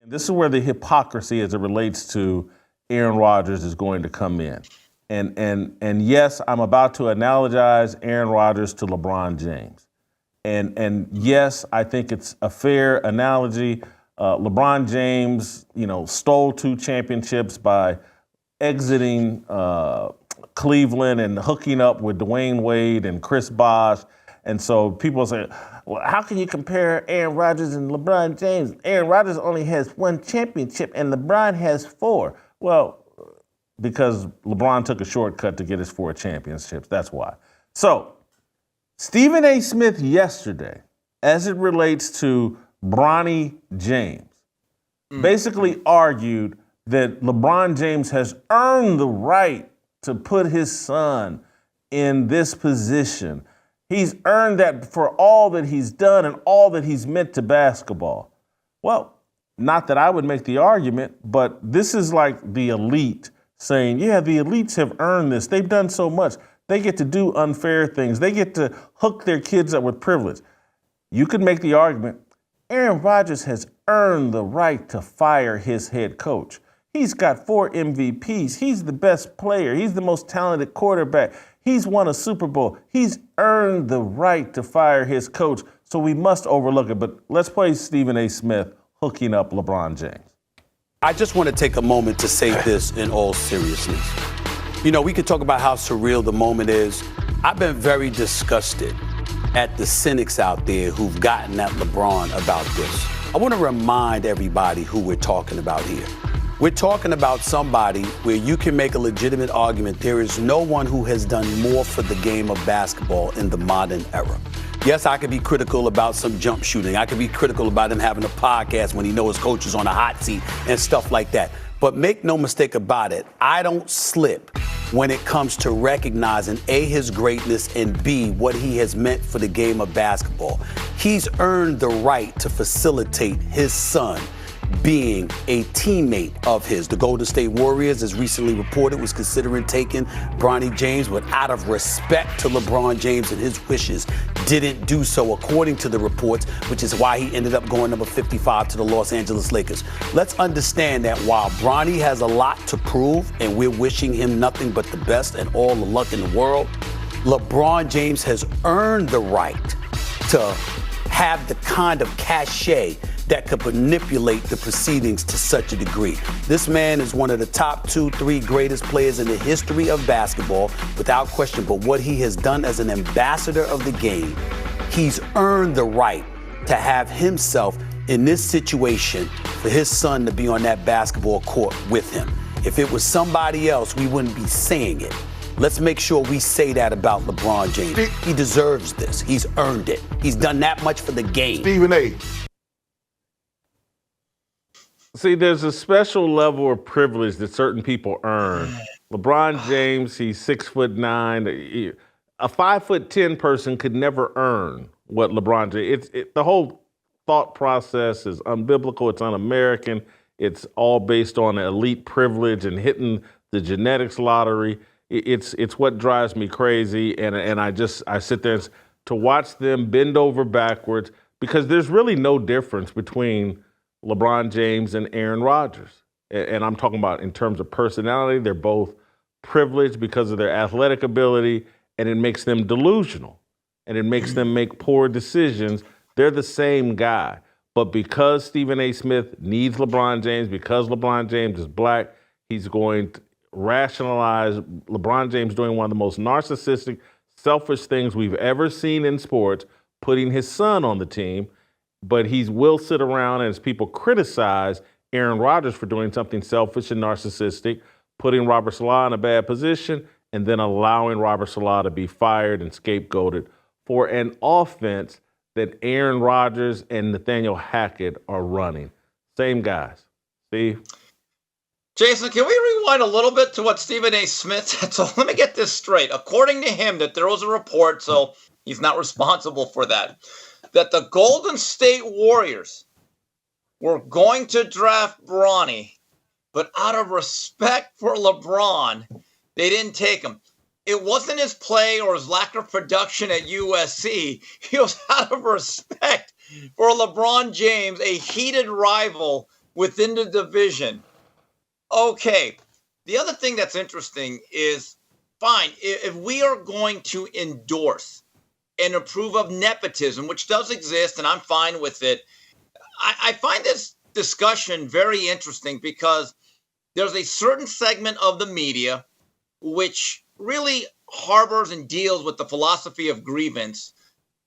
This is where the hypocrisy as it relates to Aaron Rodgers is going to come in. And yes, I'm about to analogize Aaron Rodgers to LeBron James. And yes, I think it's a fair analogy. LeBron James, stole 2 championships by exiting Cleveland and hooking up with Dwayne Wade and Chris Bosh. And so people say, well, how can you compare Aaron Rodgers and LeBron James? Aaron Rodgers only has 1 championship and LeBron has 4. Well, because LeBron took a shortcut to get his 4 championships. That's why. So Stephen A. Smith yesterday, as it relates to Bronny James, basically argued that LeBron James has earned the right to put his son in this position. He's earned that for all that he's done and all that he's meant to basketball. Well, not that I would make the argument, but this is like the elite saying, yeah, the elites have earned this. They've done so much. They get to do unfair things. They get to hook their kids up with privilege. You could make the argument, Aaron Rodgers has earned the right to fire his head coach. He's got 4 MVPs. He's the best player. He's the most talented quarterback. He's won a Super Bowl. He's earned the right to fire his coach, so we must overlook it. But let's play Stephen A. Smith hooking up LeBron James. I just want to take a moment to say this in all seriousness. We could talk about how surreal the moment is. I've been very disgusted at the cynics out there who've gotten at LeBron about this. I want to remind everybody who we're talking about here. We're talking about somebody where you can make a legitimate argument. There is no one who has done more for the game of basketball in the modern era. Yes, I could be critical about some jump shooting. I could be critical about him having a podcast when he knows his coach is on a hot seat and stuff like that. But make no mistake about it, I don't slip when it comes to recognizing A, his greatness, and B, what he has meant for the game of basketball. He's earned the right to facilitate his son being a teammate of his. The Golden State Warriors, as recently reported, was considering taking Bronny James, but out of respect to LeBron James and his wishes, didn't do so according to the reports, which is why he ended up going number 55 to the Los Angeles Lakers. Let's understand that while Bronny has a lot to prove, and we're wishing him nothing but the best and all the luck in the world, LeBron James has earned the right to have the kind of cachet that could manipulate the proceedings to such a degree. This man is one of the top 2, 3 greatest players in the history of basketball, without question. But what he has done as an ambassador of the game, he's earned the right to have himself in this situation for his son to be on that basketball court with him. If it was somebody else, we wouldn't be saying it. Let's make sure we say that about LeBron James. He deserves this. He's earned it. He's done that much for the game. Stephen A. See, there's a special level of privilege that certain people earn. LeBron James, he's 6'9". A 5'10" person could never earn what LeBron James. The whole thought process is unbiblical. It's un-American. It's all based on elite privilege and hitting the genetics lottery. It's what drives me crazy, and I sit there to watch them bend over backwards, because there's really no difference between LeBron James and Aaron Rodgers. And I'm talking about in terms of personality. They're both privileged because of their athletic ability, and it makes them delusional, and it makes them make poor decisions. They're the same guy. But because Stephen A. Smith needs LeBron James, because LeBron James is black, he's going to rationalize LeBron James doing one of the most narcissistic, selfish things we've ever seen in sports, putting his son on the team. But he will sit around, and as people criticize Aaron Rodgers for doing something selfish and narcissistic, putting Robert Saleh in a bad position, and then allowing Robert Saleh to be fired and scapegoated for an offense that Aaron Rodgers and Nathaniel Hackett are running. Same guys. Steve? Jason, can we rewind a little bit to what Stephen A. Smith said? So let me get this straight. According to him, that there was a report, so he's not responsible for that the Golden State Warriors were going to draft Bronny, but out of respect for LeBron, they didn't take him. It wasn't his play or his lack of production at USC. It was out of respect for LeBron James, a heated rival within the division. Okay. The other thing that's interesting is, fine, if we are going to endorse and approve of nepotism, which does exist, and I'm fine with it, I find this discussion very interesting because there's a certain segment of the media which really harbors and deals with the philosophy of grievance,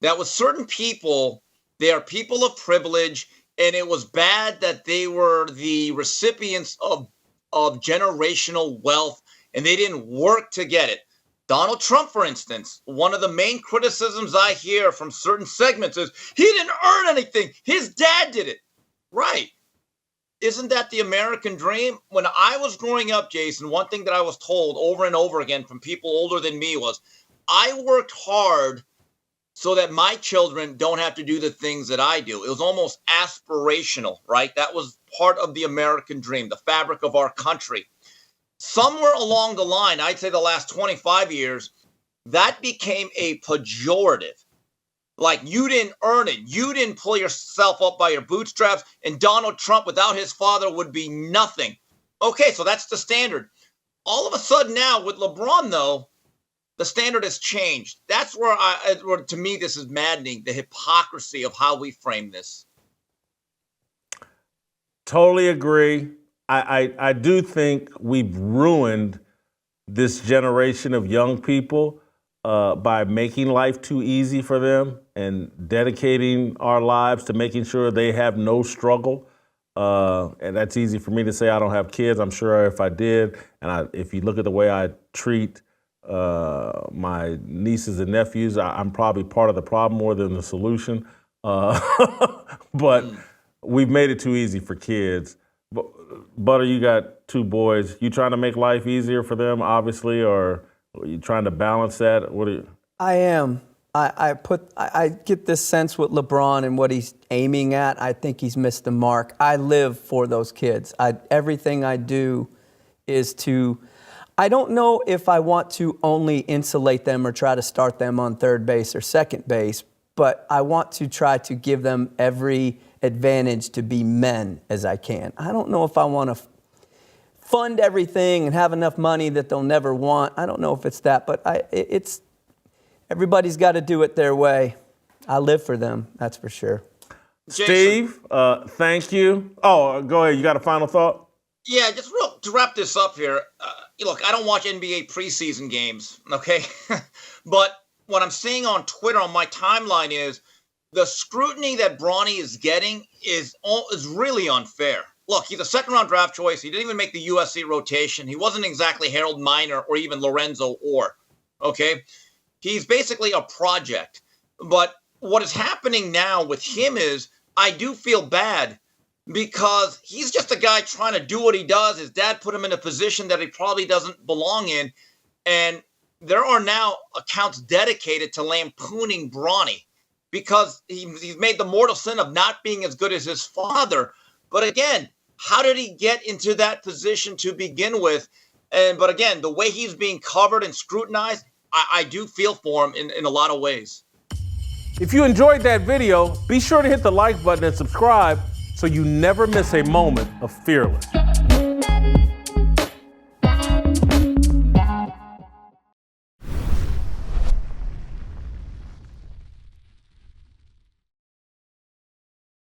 that with certain people, they are people of privilege, and it was bad that they were the recipients of generational wealth and they didn't work to get it. Donald Trump, for instance, one of the main criticisms I hear from certain segments is he didn't earn anything. His dad did it. Right. Isn't that the American dream? When I was growing up, Jason, one thing that I was told over and over again from people older than me was, I worked hard so that my children don't have to do the things that I do. It was almost aspirational, right? That was part of the American dream, the fabric of our country. Somewhere along the line, I'd say the last 25 years, that became a pejorative. Like, you didn't earn it. You didn't pull yourself up by your bootstraps. And Donald Trump, without his father, would be nothing. Okay, so that's the standard. All of a sudden now, with LeBron, though, the standard has changed. That's where, to me, this is maddening, the hypocrisy of how we frame this. Totally agree. I do think we've ruined this generation of young people by making life too easy for them and dedicating our lives to making sure they have no struggle. And that's easy for me to say. I don't have kids. I'm sure if I did, and if you look at the way I treat my nieces and nephews, I'm probably part of the problem more than the solution. But we've made it too easy for kids. Butter, you got two boys. You trying to make life easier for them, obviously, or are you trying to balance that? What are you? I am. I get this sense with LeBron and what he's aiming at. I think he's missed the mark. I live for those kids. Everything I do is to. I don't know if I want to only insulate them or try to start them on third base or second base, but I want to try to give them every advantage to be men as I can. I don't know if I want to fund everything and have enough money that they'll never want. I don't know if it's that, but it's everybody's got to do it their way. I live for them, that's for sure. Steve, thank you. Oh, go ahead. You got a final thought? Yeah, just to wrap this up here. Look, I don't watch NBA preseason games, okay? But what I'm seeing on Twitter on my timeline is the scrutiny that Bronny is getting is really unfair. Look, he's a second-round draft choice. He didn't even make the USC rotation. He wasn't exactly Harold Miner or even Lorenzo Orr, okay? He's basically a project. But what is happening now with him is I do feel bad because he's just a guy trying to do what he does. His dad put him in a position that he probably doesn't belong in. And there are now accounts dedicated to lampooning Bronny because he's made the mortal sin of not being as good as his father. But again, how did he get into that position to begin with? But again, the way he's being covered and scrutinized, I do feel for him in a lot of ways. If you enjoyed that video, be sure to hit the like button and subscribe so you never miss a moment of Fearless.